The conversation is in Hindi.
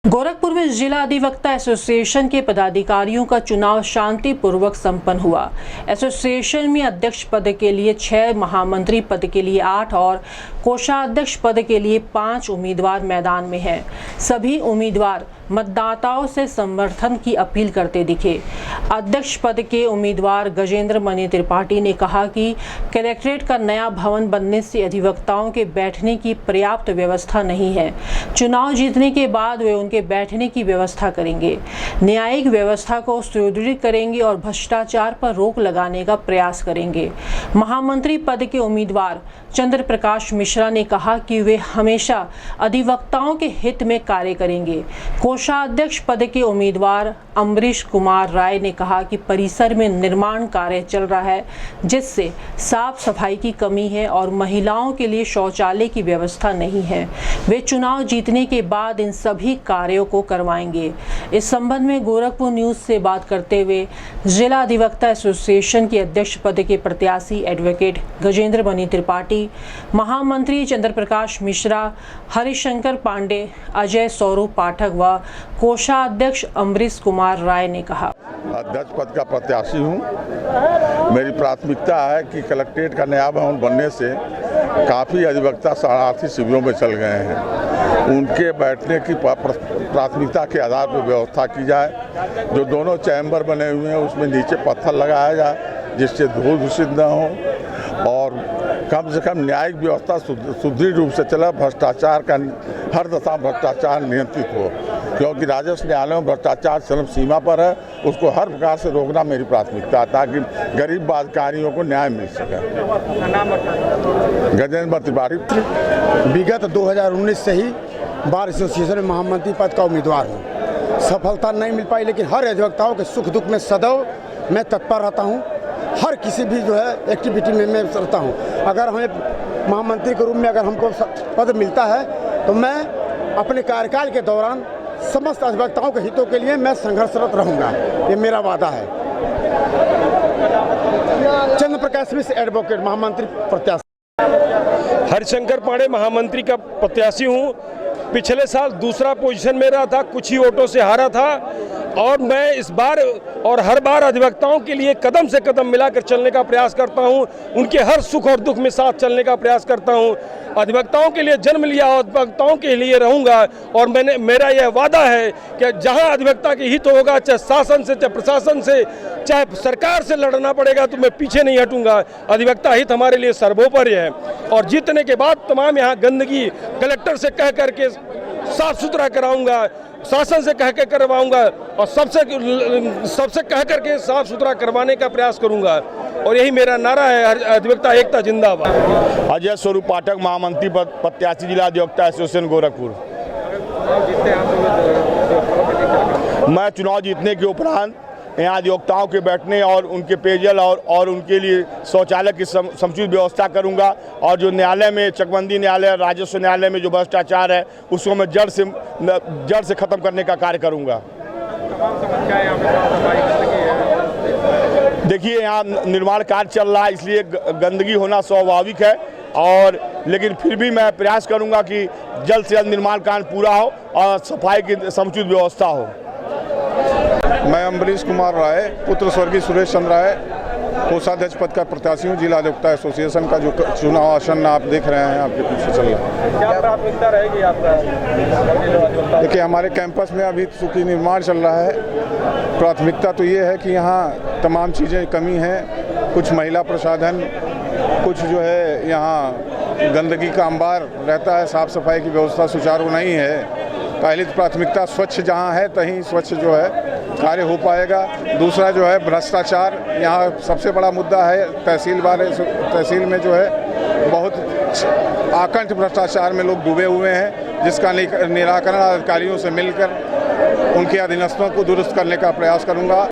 गोरखपुर में जिला अधिवक्ता एसोसिएशन के पदाधिकारियों का चुनाव शांतिपूर्वक संपन्न हुआ। एसोसिएशन में अध्यक्ष पद के लिए 6, महामंत्री पद के लिए 8 और कोषाध्यक्ष पद के लिए 5 उम्मीदवार मैदान में हैं। सभी उम्मीदवार मतदाताओं से समर्थन की अपील करते दिखे। अध्यक्ष पद के उम्मीदवार गजेंद्र मणि त्रिपाठी ने कहा कि कलेक्ट्रेट का नया भवन बनने से अधिवक्ताओं के बैठने की पर्याप्त व्यवस्था नहीं है। चुनाव जीतने के बाद वे उनके बैठने की व्यवस्था करेंगे, न्यायिक व्यवस्था को सुदृढ़ करेंगे और भ्रष्टाचार पर रोक लगाने का प्रयास करेंगे। महामंत्री पद के उम्मीदवार चंद्र प्रकाश मिश्रा ने कहा कि वे हमेशा अधिवक्ताओं के हित में कार्य करेंगे। कोषाध्यक्ष पद के उम्मीदवार अमरीश कुमार राय ने कहा कि परिसर में निर्माण कार्य चल रहा है, जिससे साफ सफाई की कमी है और महिलाओं के लिए शौचालय की व्यवस्था नहीं है। वे चुनाव जीतने के बाद इन सभी कार्यों को करवाएंगे। इस संबंध में गोरखपुर न्यूज से बात करते हुए जिला अधिवक्ता एसोसिएशन के अध्यक्ष पद के प्रत्याशी एडवोकेट गजेंद्र मणि त्रिपाठी, महामंत्री चंद्र प्रकाश मिश्रा, हरिशंकर पांडे, अजय स्वरूप पाठक व कोषाध्यक्ष अमरीश कुमार राय ने कहा। अध्यक्ष पद का प्रत्याशी हूँ। मेरी प्राथमिकता है कि कलेक्ट्रेट का नया भवन बनने से काफ़ी अधिवक्ता शरणार्थी शिविरों में चल गए हैं। उनके बैठने की प्राथमिकता के आधार पर व्यवस्था की जाए। जो दोनों चैम्बर बने हुए हैं उसमें नीचे पत्थर लगाया जाए जिससे धूल दूषित न हो और कम से कम न्यायिक व्यवस्था सुदृढ़ रूप से चले। भ्रष्टाचार का हर दशा भ्रष्टाचार नियंत्रित हो, क्योंकि राजस्व न्यायालय में भ्रष्टाचार चरम सीमा पर है। उसको हर प्रकार से रोकना मेरी प्राथमिकता है ताकि गरीब बाधिकारियों को न्याय मिल सके। गजेंद्र त्रिपाठी विगत 2019 से ही बार एसोसिएशन में महामंत्री पद का उम्मीदवार हूँ। सफलता नहीं मिल पाई, लेकिन हर अधिवक्ताओं के सुख दुख में सदैव मैं तत्पर रहता हूँ। हर किसी भी जो है एक्टिविटी में मैं रहता हूँ। अगर हमें महामंत्री के रूप में अगर हमको पद मिलता है तो मैं अपने कार्यकाल के दौरान समस्त अधिवक्ताओं के हितों के लिए मैं संघर्षरत रहूँगा। ये मेरा वादा है। चंद्र प्रकाश मिश्र एडवोकेट, महामंत्री प्रत्याशी। हरिशंकर पांडे महामंत्री का प्रत्याशी हूँ। पिछले साल दूसरा पोजीशन में रहा था, कुछ ही वोटों से हारा था और मैं इस बार और हर बार अधिवक्ताओं के लिए कदम से कदम मिलाकर चलने का प्रयास करता हूं। उनके हर सुख और दुख में साथ चलने का प्रयास करता हूं। अधिवक्ताओं के लिए जन्म लिया और अधिवक्ताओं के लिए रहूंगा और मेरा यह वादा है कि जहां अधिवक्ता के हित होगा, चाहे शासन से, चाहे प्रशासन से, चाहे सरकार से लड़ना पड़ेगा तो मैं पीछे नहीं हटूंगा। अधिवक्ता हित हमारे लिए सर्वोपरि है और जीतने के बाद तमाम यहाँ गंदगी कलेक्टर से कह करके साफ सुथरा कराऊंगा, शासन से कह के करवाऊंगा और सबसे कह करके साफ सुथरा करवाने का प्रयास करूंगा और यही मेरा नारा है। अधिवक्ता एकता जिंदाबाद। अजय स्वरूप पाठक, महामंत्री पद प्रत्याशी, जिला अधिवक्ता एसोसिएशन गोरखपुर। मैं चुनाव जीतने के उपरांत यहाँ अधिवक्ताओं के बैठने और उनके पेयजल और उनके लिए शौचालय की समुचित व्यवस्था करूंगा और जो न्यायालय में चकबंदी न्यायालय, राजस्व न्यायालय में जो भ्रष्टाचार है उसको मैं जड़ से खत्म करने का कार्य करूंगा। देखिए, यहाँ निर्माण कार्य चल रहा है, इसलिए गंदगी होना स्वाभाविक है और लेकिन फिर भी मैं प्रयास करूंगा कि जल्द से जल्द निर्माण कार्य पूरा हो और सफाई की समुचित व्यवस्था हो। मैं अमरीश कुमार राय, पुत्र स्वर्गीय सुरेश चंद्र राय, कोषाध्यक्ष पद का प्रत्याशी हूँ। जिला अधिवक्ता एसोसिएशन का जो चुनाव आसन आप देख रहे हैं आपके पीछे चल रहा है। क्या प्राथमिकता रहेगी आपका? देखिए, हमारे कैंपस में अभी चूँकि निर्माण चल रहा है, प्राथमिकता तो ये है कि यहाँ तमाम चीज़ें कमी हैं। कुछ महिला प्रसाधन, कुछ जो है यहाँ गंदगी का अंबार रहता है, साफ़ सफाई की व्यवस्था सुचारू नहीं है। पहली प्राथमिकता स्वच्छ जहाँ है तहीं स्वच्छ जो है कार्य हो पाएगा। दूसरा जो है भ्रष्टाचार, यहाँ सबसे बड़ा मुद्दा है। तहसील में जो है बहुत आकंठ भ्रष्टाचार में लोग डूबे हुए हैं, जिसका निराकरण अधिकारियों से मिलकर उनके अधीनस्थों को दुरुस्त करने का प्रयास करूंगा।